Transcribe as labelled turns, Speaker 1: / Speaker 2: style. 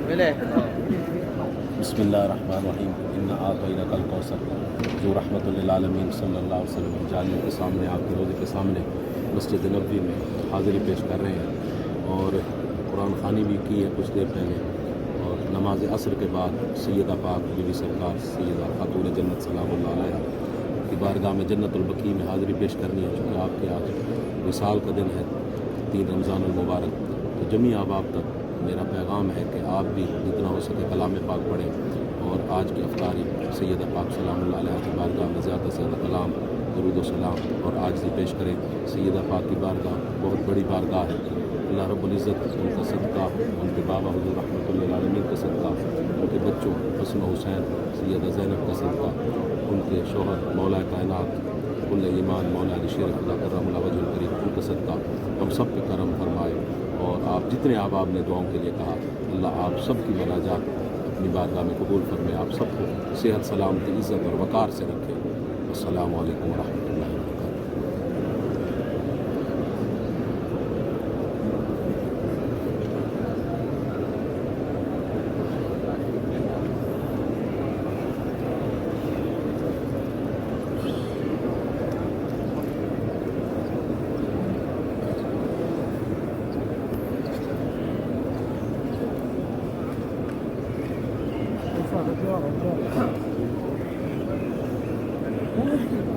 Speaker 1: मिले
Speaker 2: बिस्मिल्लाहिर्रहमानिर्रहीम इन्ना आतैनाकल कौसर जो रहमतुल लिल आलमीन सल्लल्लाहु अलैहि वसल्लम जालियों के सामने आपके रोज़े के सामने मस्जिद नबवी में हाज़िरी पेश कर रहे हैं और कुरान ख़वानी भी की है कुछ देर पहले। और नमाज असर के बाद सैयदा पाक बीवी सरकार सैयदा खातून जन्नत सलामुल्लाह अलैहा की बारगाह में जन्नतुल बकी में हाज़िरी पेश करनी है। चूँकि आपके आज विसाल का दिन है 3 रमज़ानुल मुबारक, तो जमी अहबाब तक मेरा पैगाम है कि आप भी जितना हो सके कलाम पाक पढ़ें और आज की अफ्तारी सैयदा पाक सलामुल्लाह अलैहा की बारगाह में ज़्यादा से ज़्यादा कलाम दरूद व सलाम और आजिज़ी पेश करें। सैयदा पाक की बारगाह बहुत बड़ी बारगाह है। अल्लाह रब्बुल इज़्ज़त उनका सदका, उनके बाबा हुज़ूर रहमतुल्लाह लिल आलमीन का सदका, उनके बच्चों हसन हुसैन सैयदा ज़ैनब का सदका, उनके शौहर मौला कायनात कुल ईमान मौला अली शेर खुदा करम वजहुल करीम, उनका सदका हम सब पे करम फरमाए। और आप जितने आप ने दुआओं के लिए कहा, अल्लाह आप सब की मनाजात अपनी बारगाह में कबूल फरमाए, आप सबको सेहत सलामती इज़्ज़त और वक़ार से रखें। अस्सलामु अलैकुम व रहमतुल्लाहि व बरकातुहू।
Speaker 1: Thank you.